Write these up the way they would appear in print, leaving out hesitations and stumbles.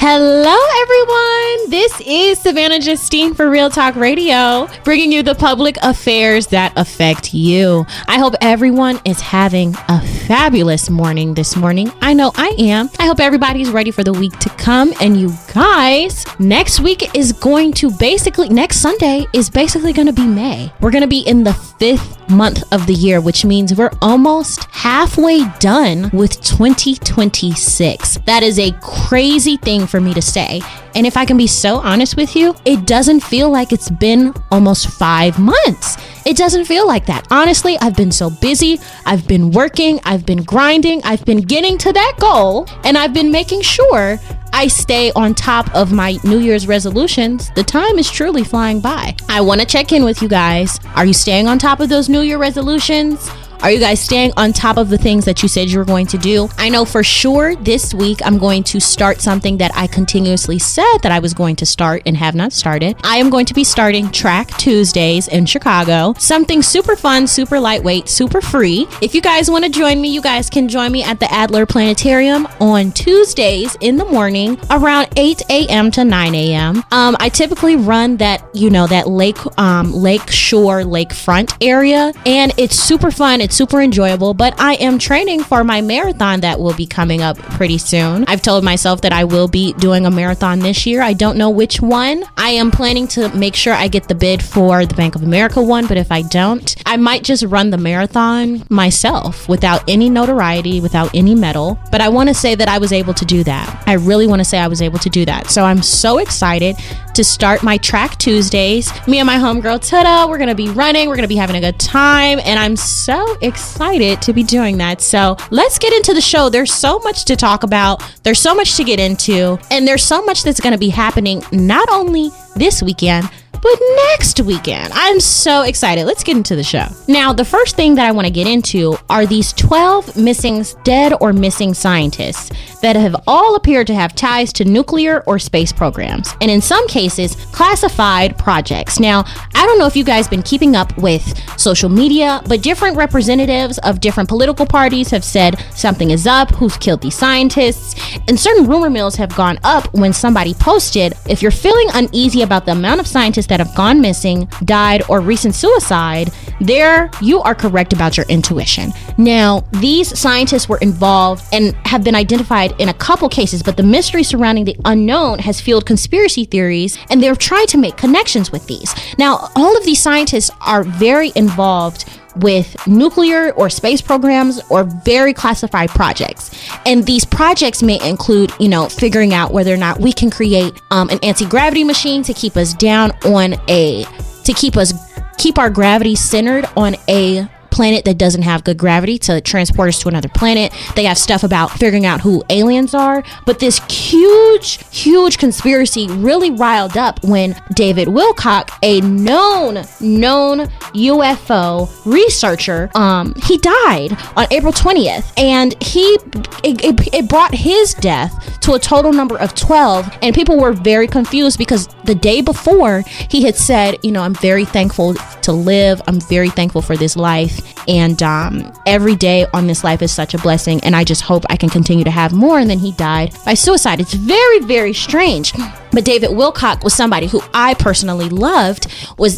Hello, everyone. This is Savannah Justine for Real Talk Radio, bringing you the public affairs that affect you. I hope everyone is having a fabulous morning this morning. I know I am. I hope everybody's ready for the week to come. And you guys, next Sunday is basically going to be May. We're going to be in the 5th month of the year, which means we're almost halfway done with 2026. That is a crazy thing for me to say. And if I can be so honest with you, it doesn't feel like it's been almost 5 months. It doesn't feel like that. Honestly, I've been so busy. I've been working. I've been grinding. I've been getting to that goal. And I've been making sure I stay on top of my New Year's resolutions. The time is truly flying by. I want to check in with you guys. Are you staying on top of those New Year resolutions? Are you guys staying on top of the things that you said you were going to do? I know for sure this week I'm going to start something that I continuously said that I was going to start and have not started. I am going to be starting Track Tuesdays in Chicago. Something super fun, super lightweight, super free. If you guys want to join me, you guys can join me at the Adler Planetarium on Tuesdays in the morning around 8 a.m. to 9 a.m. I typically run that lake shore, lakefront area, and it's super fun. It's super enjoyable, but I am training for my marathon that will be coming up pretty soon. I've told myself that I will be doing a marathon this year. I don't know which one. I am planning to make sure I get the bid for the Bank of America one, but if I don't, I might just run the marathon myself without any notoriety, without any medal. But I want to say that I was able to do that. I really want to say I was able to do that. So I'm so excited to start my Track Tuesdays. Me and my homegirl Tada, we're going to be running. We're going to be having a good time. And I'm so excited to be doing that. So let's get into the show. There's so much to talk about. There's so much to get into. And there's so much that's going to be happening not only this weekend, but next weekend. I'm so excited. Let's get into the show. Now, the first thing that I want to get into are these 12 dead or missing scientists that have all appeared to have ties to nuclear or space programs, and in some cases, classified projects. Now, I don't know if you guys been keeping up with social media, but different representatives of different political parties have said something is up, who's killed these scientists, and certain rumor mills have gone up when somebody posted, if you're feeling uneasy about the amount of scientists that have gone missing, died, or recent suicide, there you are correct about your intuition. Now, these scientists were involved and have been identified in a couple cases, but the mystery surrounding the unknown has fueled conspiracy theories, and they're trying to make connections with these. Now, all of these scientists are very involved with nuclear or space programs or very classified projects. And these projects may include, figuring out whether or not we can create an anti-gravity machine to keep us keep our gravity centered on a planet that doesn't have good gravity to transport us to another planet. They have stuff about figuring out who aliens are. But this huge conspiracy really riled up when David Wilcock, a known UFO researcher, he died on April 20th. And it brought his death to a total number of 12. And people were very confused because the day before he had said, I'm very thankful to live. I'm very thankful for this life. And every day on this life is such a blessing, and I just hope I can continue to have more. And then he died by suicide. It's very, very strange. But David Wilcock was somebody who I personally loved,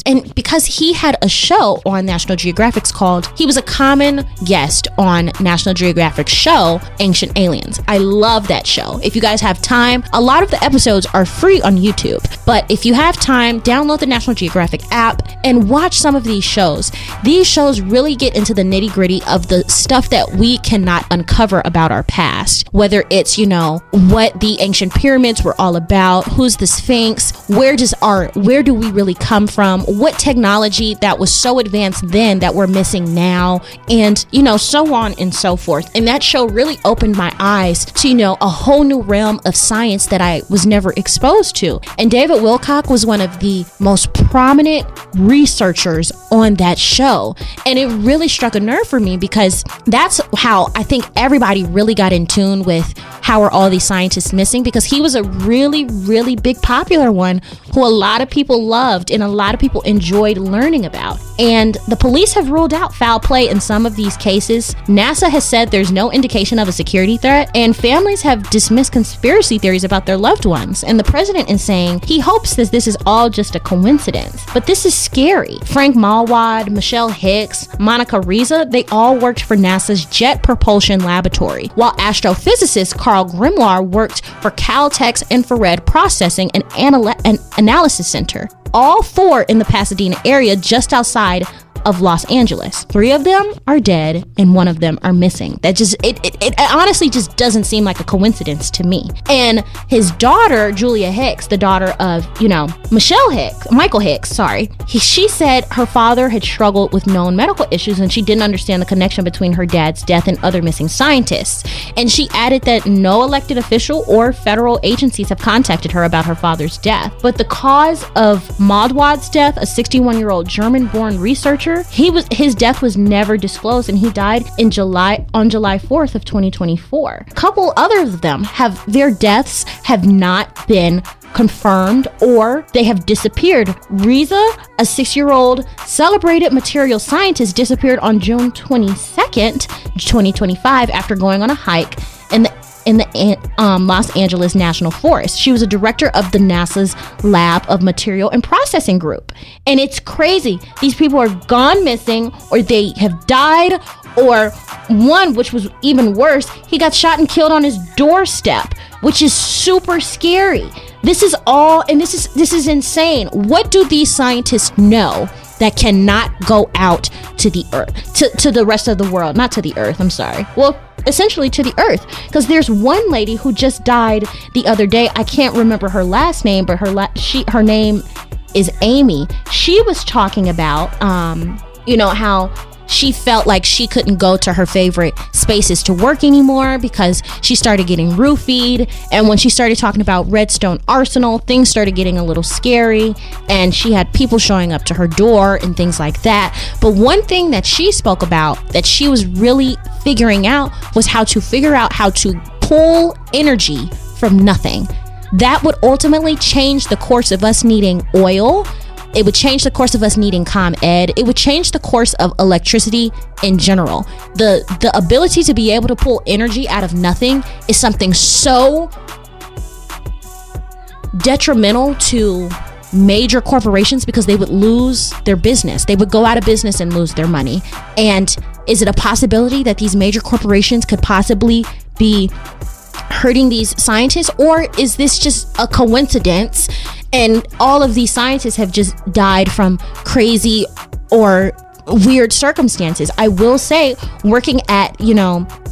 and because he had a show on National Geographic's he was a common guest on National Geographic's show, Ancient Aliens. I love that show. If you guys have time, a lot of the episodes are free on YouTube. But if you have time, download the National Geographic app and watch some of these shows. These shows really get into the nitty gritty of the stuff that we cannot uncover about our past. Whether it's, what the ancient pyramids were all about, who's the Sphinx, where do we really come from, what technology that was so advanced then that we're missing now, and so on and so forth. And that show really opened my eyes to a whole new realm of science that I was never exposed to. And David Wilcock was one of the most prominent researchers on that show. And it really struck a nerve for me because that's how I think everybody really got in tune with how are all these scientists missing, because he was a really, really big popular one who a lot of people loved and a lot of people enjoyed learning about. And the police have ruled out foul play in some of these cases. NASA has said there's no indication of a security threat, and families have dismissed conspiracy theories about their loved ones. And the president is saying he hopes that this is all just a coincidence. But this is scary. Frank Malwad, Michelle Hicks, Monica Riza, they all worked for NASA's Jet Propulsion Laboratory, while astrophysicist Carl Grimoire worked for Caltech's Infrared Processing and Analysis Center. All four in the Pasadena area just outside of Los Angeles. 3 of them are dead and 1 of them are missing. That just, it honestly just doesn't seem like a coincidence to me. And his daughter, Julia Hicks, the daughter of, Michael Hicks, she said her father had struggled with known medical issues and she didn't understand the connection between her dad's death and other missing scientists. And she added that no elected official or federal agencies have contacted her about her father's death. But the cause of Malwad's death, a 61-year-old German-born researcher, his death was never disclosed, and he died on July 4th of 2024. A couple others of them their deaths have not been confirmed or they have disappeared. Riza, a 6-year-old celebrated material scientist, disappeared on June 22nd, 2025 after going on a hike in the Los Angeles National Forest. She was a director of the NASA's Lab of Material and Processing Group. And it's crazy. These people are gone missing, or they have died, or one, which was even worse, he got shot and killed on his doorstep, which is super scary. This is insane. What do these scientists know that cannot go out to the earth, to the rest of the world? Not to the earth, I'm sorry. Well, essentially to the earth, because there's one lady who just died the other day. I can't remember her last name, but her name is Amy. She was talking about how she felt like she couldn't go to her favorite spaces to work anymore because she started getting roofied. And when she started talking about Redstone Arsenal, things started getting a little scary, and she had people showing up to her door and things like that. But one thing that she spoke about that she was really figuring out was how to pull energy from nothing. That would ultimately change the course of us needing oil. It would change the course of us needing ComEd. It would change the course of electricity in general. The ability to be able to pull energy out of nothing is something so detrimental to major corporations because they would lose their business. They would go out of business and lose their money. And is it a possibility that these major corporations could possibly be hurting these scientists, or is this just a coincidence and all of these scientists have just died from crazy or weird circumstances? I will say, working at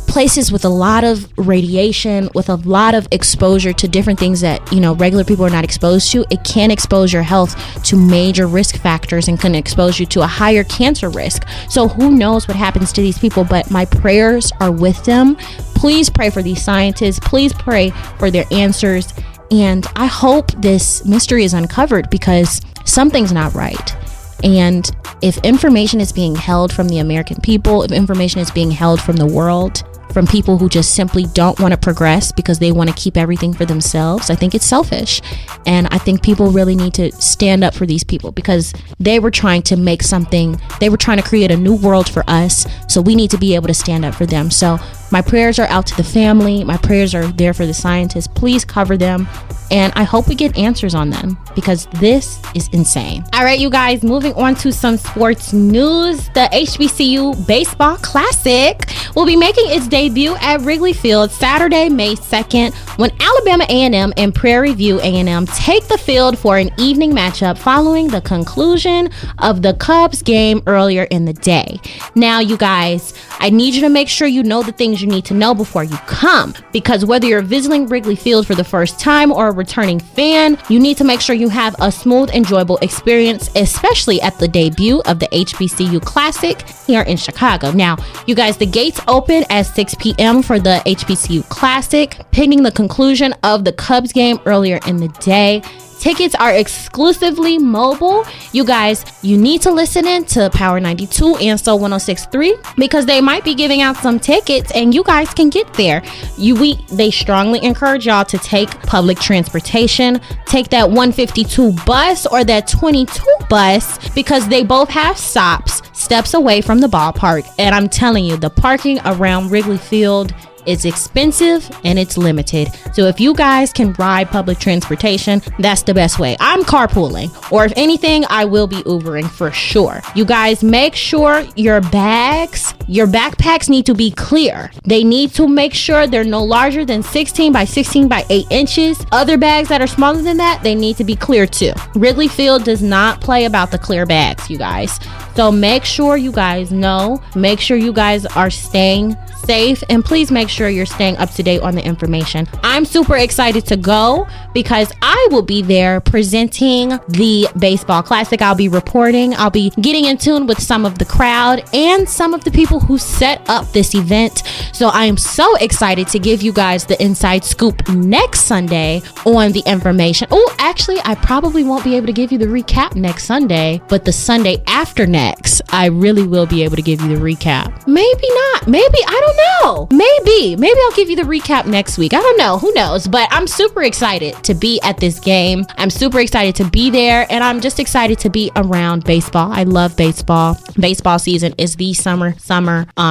places with a lot of radiation, with a lot of exposure to different things that regular people are not exposed to, it can expose your health to major risk factors and can expose you to a higher cancer risk. So who knows what happens to these people, but my prayers are with them. Please pray for these scientists. Please pray for their answers. And I hope this mystery is uncovered, because something's not right. And if information is being held from the American people, if information is being held from the world, from people who just simply don't want to progress because they want to keep everything for themselves, I think it's selfish. And I think people really need to stand up for these people, because they were trying to make something, they were trying to create a new world for us. So we need to be able to stand up for them. So my prayers are out to the family. My prayers are there for the scientists. Please cover them. And I hope we get answers on them, because this is insane. All right, you guys, moving on to some sports news. The HBCU Baseball Classic will be making its debut at Wrigley Field Saturday, May 2nd, when Alabama A&M and Prairie View A&M take the field for an evening matchup following the conclusion of the Cubs game earlier in the day. Now, you guys, I need you to make sure you know the things you need to know before you come, because whether you're visiting Wrigley Field for the first time or a returning fan, you need to make sure you have a smooth, enjoyable experience, especially at the debut of the HBCU Classic here in Chicago. Now, you guys, the gates open at 6 p.m. for the HBCU Classic, pending the conclusion of the Cubs game earlier in the day. Tickets are exclusively mobile. You guys, you need to listen in to Power 92 and Soul 106.3 because they might be giving out some tickets and you guys can get there. They strongly encourage y'all to take public transportation. Take that 152 bus or that 22 bus because they both have steps away from the ballpark. And I'm telling you, the parking around Wrigley Field is expensive and it's limited. So if you guys can ride public transportation, that's the best way. I'm carpooling, or if anything, I will be Ubering for sure. You guys make sure your backpacks need to be clear. They need to make sure they're no larger than 16 by 16 by 8 inches. Other bags that are smaller than that, they need to be clear too. Wrigley Field does not play about the clear bags, you guys. So make sure you guys know, make sure you guys are staying safe, and please make sure you're staying up to date on the information. I'm super excited to go because I will be there presenting the baseball classic. I'll be reporting. I'll be getting in tune with some of the crowd and some of the people who set up this event. So I am so excited to give you guys the inside scoop next Sunday on the information. Oh, actually, I probably won't be able to give you the recap next Sunday, but the Sunday after next, I really will be able to give you the recap. Maybe not. Maybe, I don't know. Maybe I'll give you the recap next week. I don't know. Who knows? But I'm super excited to be at this game. I'm super excited to be there, and I'm just excited to be around baseball. I love baseball. Baseball season is the summer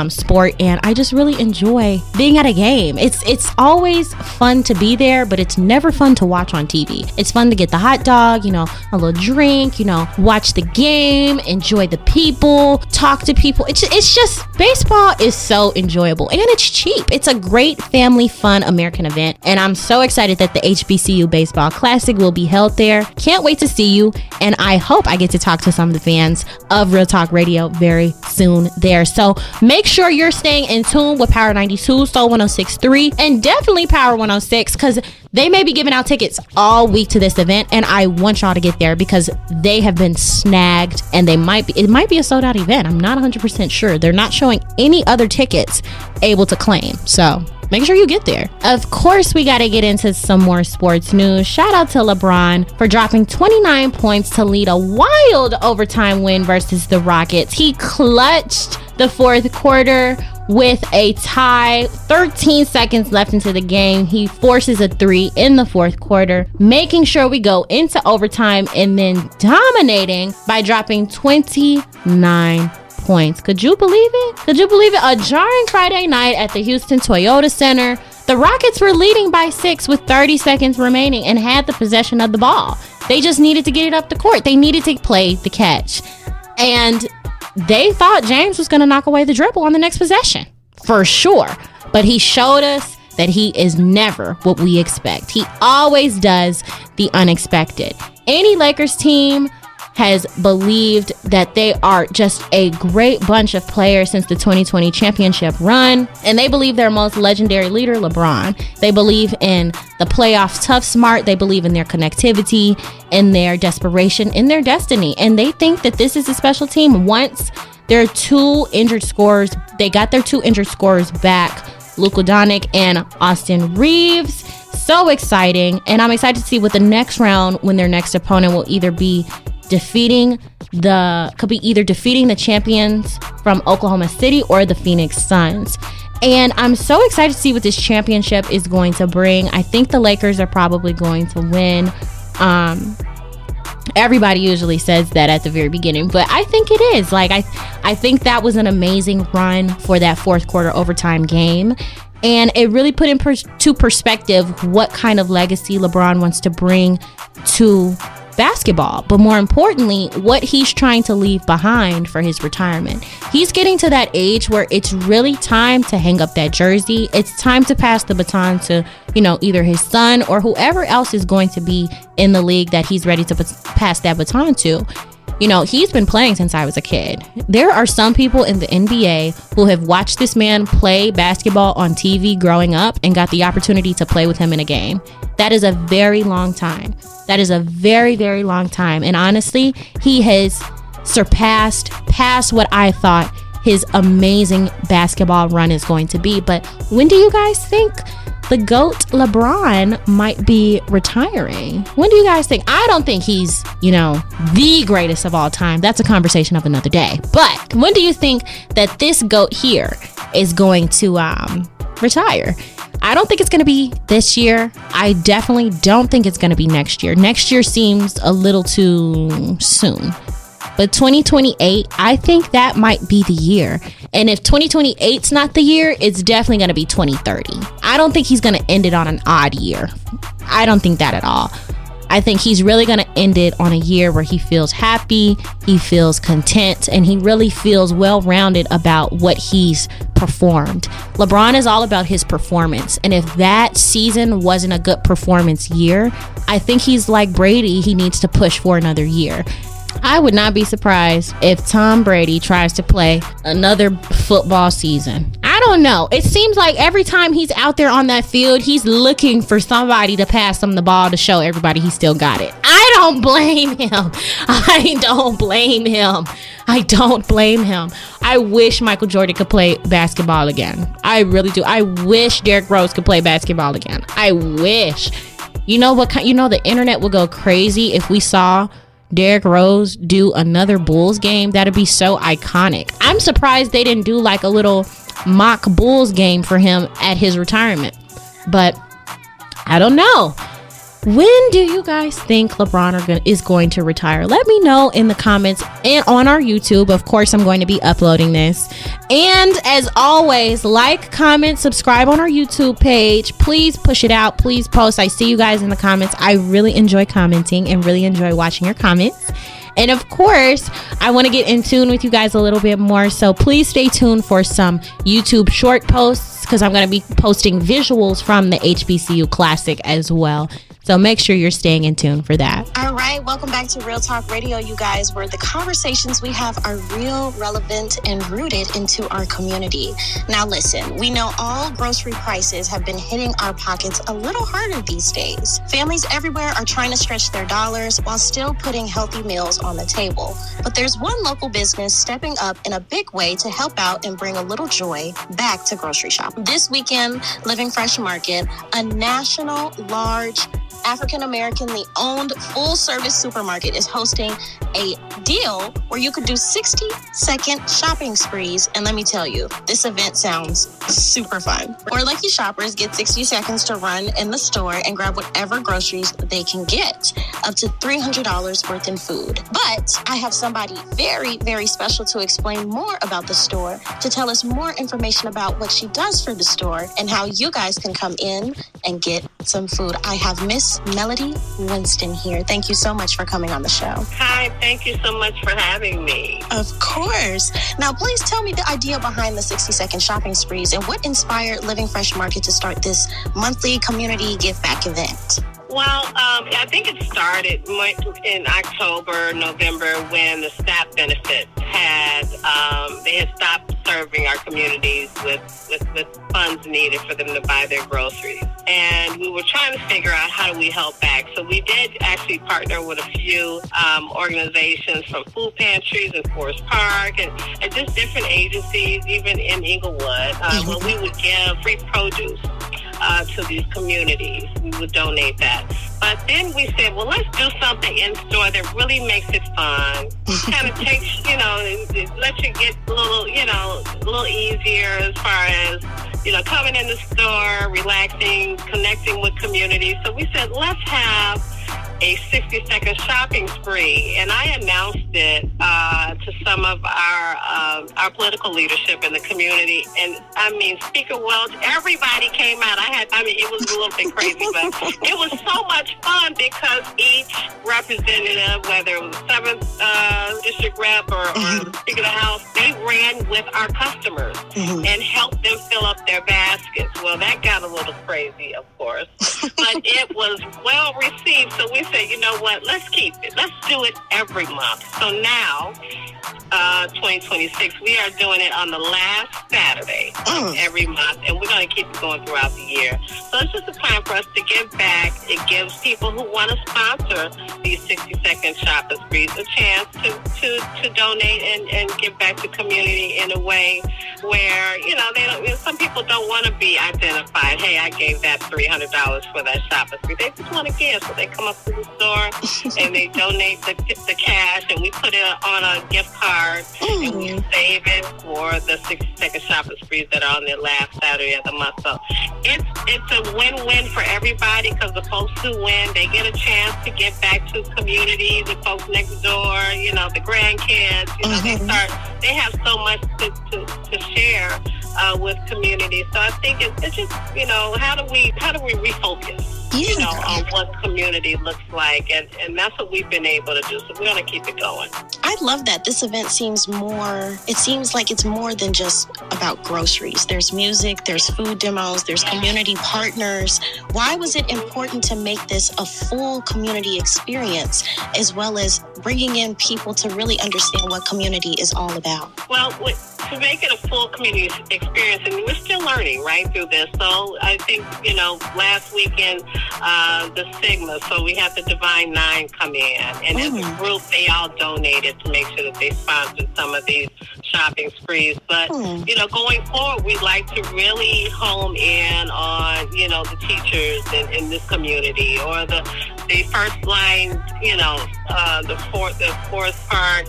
sport, and I just really enjoy being at a game. It's always fun to be there, but it's never fun to watch on TV. It's fun to get the hot dog, a little drink, watch the game, enjoy the people, talk to people. It's just baseball is so enjoyable and it's cheap. It's a great family fun American event, and I'm so excited that the HBCU Baseball Classic will be held there. Can't wait to see you, and I hope I get to talk to some of the fans of Real Talk Radio very soon there. So make sure you're staying in tune with Power 92, Soul 106.3, and definitely Power 106 because they may be giving out tickets all week to this event, and I want y'all to get there because they have been snagged, and it might be a sold out event. I'm not 100% sure. They're not showing any other tickets able to claim. So make sure you get there. Of course, we got to get into some more sports news. Shout out to LeBron for dropping 29 points to lead a wild overtime win versus the Rockets. He clutched the fourth quarter with a tie. 13 seconds left into the game. He forces a 3 in the fourth quarter, making sure we go into overtime and then dominating by dropping 29 points. Could you believe it? A jarring Friday night at the Houston Toyota Center. The Rockets were leading by 6 with 30 seconds remaining and had the possession of the ball. They just needed to get it up the court. They needed to play the catch. And they thought James was going to knock away the dribble on the next possession. For sure. But he showed us that he is never what we expect. He always does the unexpected. Any Lakers team has believed that they are just a great bunch of players since the 2020 championship run, and they believe their most legendary leader, LeBron. They believe in the playoffs tough smart. They believe in their connectivity, in their desperation, in their destiny, and they think that this is a special team. Once their two injured scorers, they got their two injured scorers back, Luka Doncic and Austin Reeves. So exciting, and I'm excited to see what the next round, when their next opponent will either be defeating the champions from Oklahoma City or the Phoenix Suns. And I'm so excited to see what this championship is going to bring. I think the Lakers are probably going to win. Everybody usually says that at the very beginning, but I think it is. I think that was an amazing run for that fourth quarter overtime game. And it really put into perspective what kind of legacy LeBron wants to bring to basketball, but more importantly, what he's trying to leave behind for his retirement. He's getting to that age where it's really time to hang up that jersey. It's time to pass the baton to, either his son or whoever else is going to be in the league that he's ready to pass that baton to. He's been playing since I was a kid. There are some people in the NBA who have watched this man play basketball on TV growing up and got the opportunity to play with him in a game. That is a very long time. That is a very, very long time. And honestly, he has surpassed past what I thought his amazing basketball run is going to be. But when do you guys think the GOAT LeBron might be retiring. When do you guys think? I don't think he's, the greatest of all time. That's a conversation of another day. But when do you think that this GOAT here is going to retire? I don't think it's going to be this year. I definitely don't think it's going to be next year. Next year seems a little too soon. But 2028, I think that might be the year. And if 2028's not the year, it's definitely going to be 2030. I don't think he's going to end it on an odd year. I don't think that at all. I think he's really going to end it on a year where he feels happy, he feels content, and he really feels well-rounded about what he's performed. LeBron is all about his performance. And if that season wasn't a good performance year, I think he's like Brady. He needs to push for another year. I would not be surprised if Tom Brady tries to play another football season. I don't know. It seems like every time he's out there on that field, he's looking for somebody to pass him the ball to show everybody he still got it. I don't blame him. I don't blame him. I wish Michael Jordan could play basketball again. I really do. I wish Derrick Rose could play basketball again. I wish. You know what? The internet will go crazy if we saw Derrick Rose do another Bulls game. That'd be so iconic. I'm surprised they didn't do like a little mock Bulls game for him at his retirement. But I don't know. When do you guys think LeBron is going to retire? Let me know in the comments and on our YouTube. Of course, I'm going to be uploading this. And as always, like, comment, subscribe on our YouTube page. Please push it out. Please post. I see you guys in the comments. I really enjoy commenting and really enjoy watching your comments. And of course, I want to get in tune with you guys a little bit more. So please stay tuned for some YouTube short posts because I'm going to be posting visuals from the HBCU Classic as well. So make sure you're staying in tune for that. All right. Welcome back to Real Talk Radio, you guys, where the conversations we have are real, relevant, and rooted into our community. Now, listen, we know all grocery prices have been hitting our pockets a little harder these days. Families everywhere are trying to stretch their dollars while still putting healthy meals on the table. But there's one local business stepping up in a big way to help out and bring a little joy back to grocery shopping. This weekend, Living Fresh Market, a national, large, African-Americanly owned full-service supermarket, is hosting a deal where you could do 60-second shopping sprees. And let me tell you, this event sounds super fun. Where lucky shoppers get 60 seconds to run in the store and grab whatever groceries they can get, up to $300 worth in food. But I have somebody very, very special to explain more about the store, to tell us more information about what she does for the store and how you guys can come in and get some food. I have Miss Melody Winston here. Thank you so much for coming on the show. Hi, thank you so much for having me. Of course. Now, please tell me the idea behind the 60-second shopping sprees and what inspired Living Fresh Market to start this monthly community give back event. Well, I think it started in October, November, when the SNAP benefits they had stopped serving our communities with funds needed for them to buy their groceries. And we were trying to figure out how do we help back. So we did actually partner with a few organizations from food pantries in Forest Park and just different agencies, even in Inglewood, where we would give free produce to these communities. We would donate that. But then we said, well, let's do something in store that really makes it fun. Kind of takes, it lets you get a little easier as far as, coming in the store, relaxing, connecting with communities. So we said, let's have a 60-second shopping spree, and I announced it to some of our political leadership in the community. And I mean, Speaker Welch, everybody came out. It was a little bit crazy, but it was so much fun because each representative, whether it was the 7th district rep or the Speaker of the House, they ran with our customers and helped them fill up their baskets. Well, that got a little crazy, of course, but it was well received. So we said, you know what, let's keep it. Let's do it every month. So now 2026, we are doing it on the last Saturday of every month, and we're going to keep it going throughout the year. So it's just a time for us to give back. It gives people who want to sponsor these 60-second shopping sprees a chance to donate and give back to community in a way where, they don't. Some people don't want to be identified. Hey, I gave that $300 for that shopping spree. They just want to give, so they come up to the store and they donate the cash, and we put it on a gift card, and we save it for the 60-second shopping sprees that are on the last Saturday of the month. So it's a win-win for everybody, because the folks who win, they get a chance to give back to community, the folks next door, the grandkids, they have so much to share with community. So I think it's just, how do we refocus? On what community looks like. And that's what we've been able to do. So we're going to keep it going. I love that. This event seems like it's more than just about groceries. There's music, there's food demos, there's community partners. Why was it important to make this a full community experience, as well as bringing in people to really understand what community is all about? Well, to make it a full community experience, and we're still learning, right, through this. So I think, last weekend, the Sigma, so we had the Divine Nine come in, and as a group, they all donated to make sure that they sponsored some of these shopping sprees. But, going forward, we'd like to really home in on, the teachers in this community, or the first line, the Forest Park,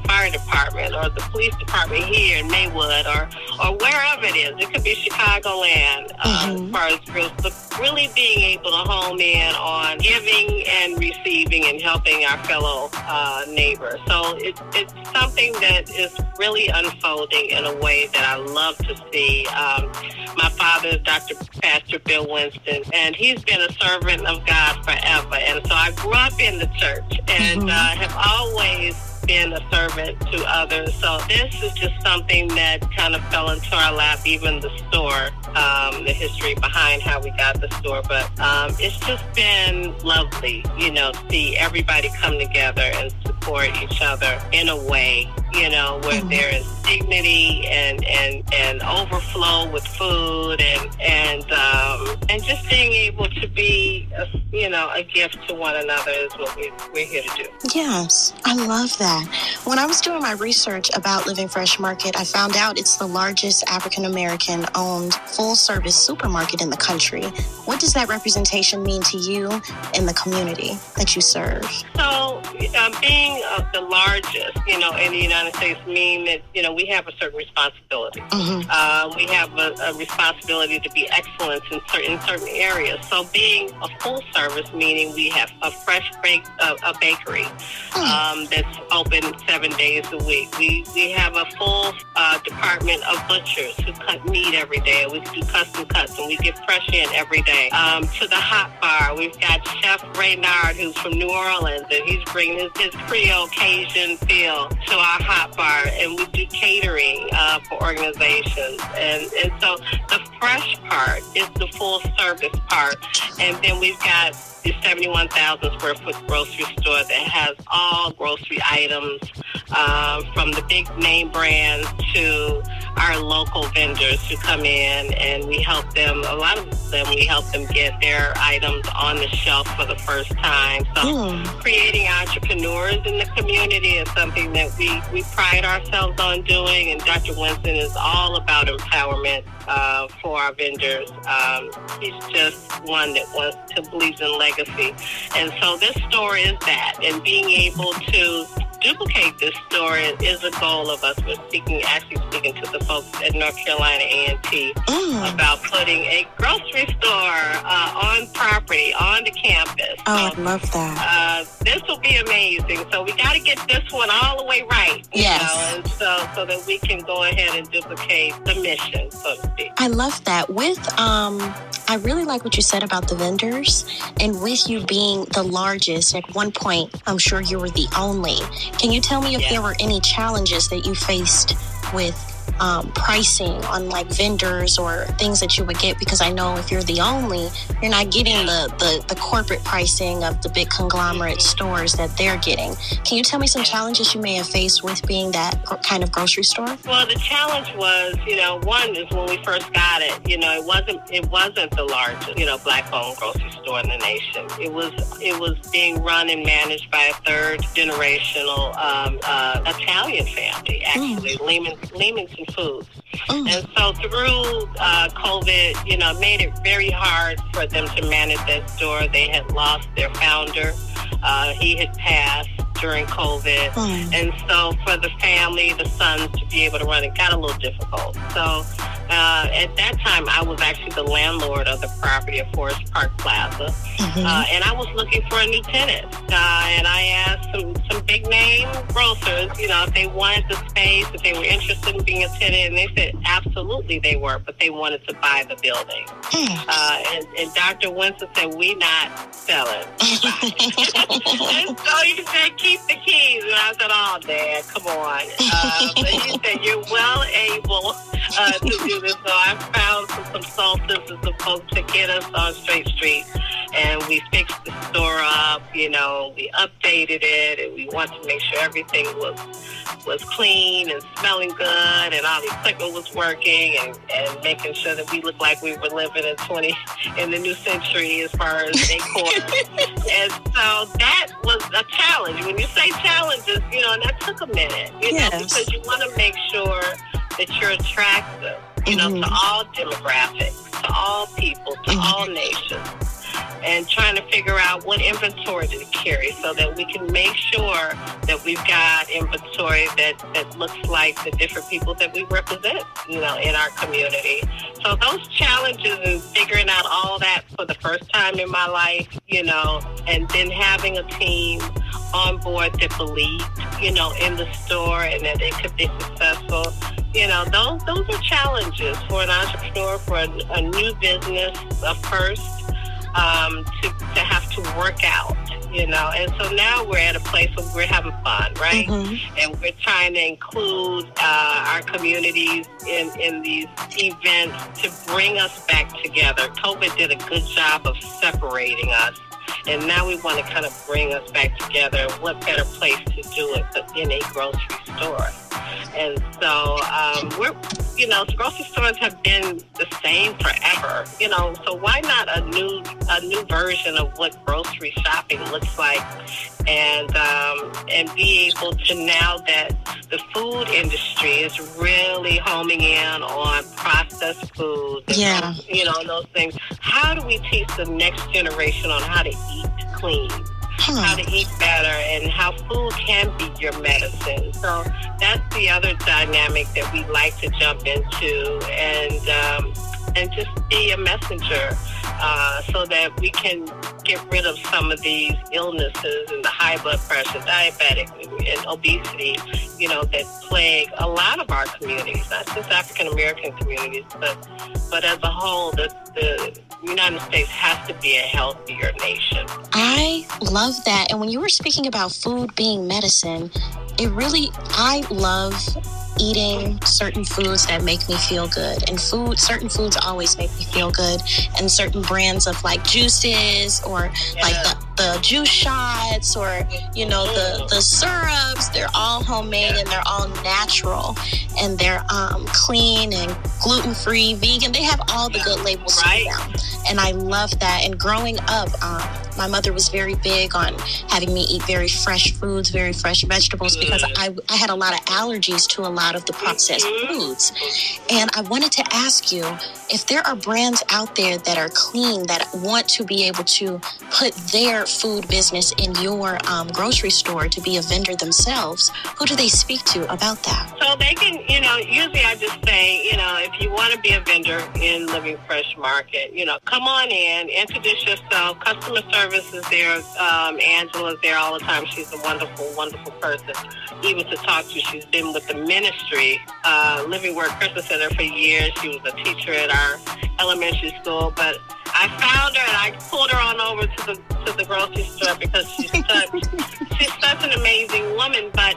fire department, or the police department here in Maywood, or wherever it is. It could be Chicagoland, as far as groups, but really being able to home in on giving and receiving and helping our fellow neighbors. So it's something that is really unfolding in a way that I love to see. My father is Dr. Pastor Bill Winston, and he's been a servant of God forever. And so I grew up in the church and have always been a servant to others. So this is just something that kind of fell into our lap, even the store, the history behind how we got the store. But it's just been lovely, to see everybody come together and support each other in a way, where there is dignity and overflow with food and just being able to be, a gift to one another is what we're here to do. Yes, I love that. When I was doing my research about Living Fresh Market, I found out it's the largest African-American owned full-service supermarket in the country. What does that representation mean to you and the community that you serve? So being the largest, in the United States mean that, we have a certain responsibility. We have a responsibility to be excellent in certain areas. So being a full service, meaning we have a fresh a bakery that's open 7 days a week. We have a full department of butchers who cut meat every day. We do custom cuts, and we get fresh in every day. To the hot bar, we've got Chef Raynard, who's from New Orleans, and he's bringing his Creole Cajun feel to our hot bar, and we do catering for organizations. And so the fresh part is the full service part, and then we've got the 71,000 square foot grocery store that has all grocery items, from the big name brands to our local vendors who come in, and we help them, a lot of them, we help them get their items on the shelf for the first time. So creating entrepreneurs in the community is something that we pride ourselves on doing, and Dr. Winston is all about empowerment for our vendors. He's just one that wants to believe in legacy. And so this store is that, and being able to duplicate this store is a goal of us. We're actually speaking to the folks at North Carolina A&T about putting a grocery store on property, on the campus. I love that. This will be amazing. So we got to get this one all the way right. Yes. And so that we can go ahead and duplicate the mission, so to speak. I love that. I really like what you said about the vendors, and with you being the largest, at one point, I'm sure you were the only. Can you tell me if there were any challenges that you faced with pricing on like vendors or things that you would get? Because I know if you're the only, you're not getting the corporate pricing of the big conglomerate stores that they're getting. Can you tell me some challenges you may have faced with being that kind of grocery store? Well, the challenge was, one is when we first got it, it wasn't the largest, Black-owned grocery store in the nation. It was being run and managed by a third generational Italian family, actually, Leamington Foods. And so through COVID, made it very hard for them to manage that store. They had lost their founder. He had passed during COVID. And so for the family, the sons to be able to run it got a little difficult. So at that time, I was actually the landlord of the property at Forest Park Plaza. And I was looking for a new tenant. And I asked some big name grocers, if they wanted the space, if they were interested in being a tenant. And they said absolutely they were, but they wanted to buy the building. And Dr. Winston said, we not selling. And so he said, keep the keys. And I said, oh, Dad, come on. But he said, you're well able to do this. So I found some consultants and some folks to get us on Straight Street. And we fixed the store up, we updated it, and we wanted to make sure everything was clean and smelling good, and all the equipment was working, and making sure that we looked like we were living in the new century as far as decor. And so that was a challenge. When you say challenges, and that took a minute, because you want to make sure that you're attractive, to all demographics, to all people, to all nations. And trying to figure out what inventory to carry so that we can make sure that we've got inventory that looks like the different people that we represent, in our community. So those challenges and figuring out all that for the first time in my life, and then having a team on board that believed, in the store and that it could be successful. Those are challenges for an entrepreneur, for a new business, first. To have to work out, and so now we're at a place where we're having fun, right? And we're trying to include our communities in these events to bring us back together. COVID did a good job of separating us, and now we want to kind of bring us back together. What better place to do it but in a grocery store? And so grocery stores have been the same forever, so why not a new version of what grocery shopping looks like, and be able to, now that the food industry is really homing in on processed foods, and those things, how do we teach the next generation on how to eat clean? How to eat better, and how food can be your medicine. So that's the other dynamic that we like to jump into, and just be a messenger, so that we can get rid of some of these illnesses and the high blood pressure, diabetic, and obesity, that plague a lot of our communities, not just African American communities, but as a whole, the United States has to be a healthier nation. I love that. And when you were speaking about food being medicine, I love eating certain foods that make me feel good. And certain foods always make me feel good. And certain brands of like juices or like the juice shots or, the syrups, they're all homemade and they're all natural. And they're clean and gluten-free, vegan. They have all the good labels to them. And I love that. And growing up, my mother was very big on having me eat very fresh foods, very fresh vegetables, because I had a lot of allergies to a lot of the processed foods. And I wanted to ask you if there are brands out there that are clean, that want to be able to put their food business in your grocery store to be a vendor themselves. Who do they speak to about that? So they can, usually I just say, if you want to be a vendor in Living Fresh Market, come on in, introduce yourself. Customer service is there. Angela's there all the time. She's a wonderful, wonderful person, even to talk to. She's been with the ministry, Living Word Christmas Center, for years. She was a teacher at our elementary school, but I found her and I pulled her on over to the grocery store because she's such an amazing woman. But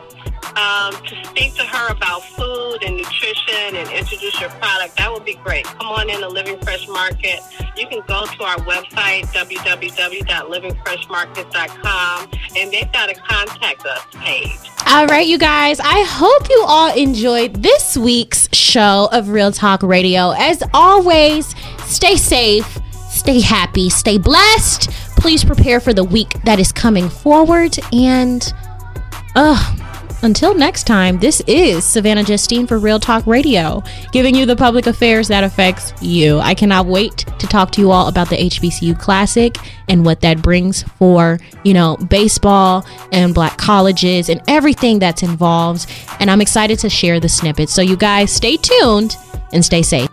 to speak to her about food and nutrition and introduce your product, that would be great. Come on in the Living Fresh Market. You can go to our website, www.livingfreshmarket.com, and they've got a contact us page. All right, you guys, I hope you all enjoyed this week's show of Real Talk Radio. As always, stay safe, stay happy, stay blessed. Please prepare for the week that is coming forward. And until next time, this is Savannah Justine for Real Talk Radio, giving you the public affairs that affects you. I cannot wait to talk to you all about the HBCU Classic and what that brings for, baseball and Black colleges and everything that's involved. And I'm excited to share the snippets. So you guys stay tuned and stay safe.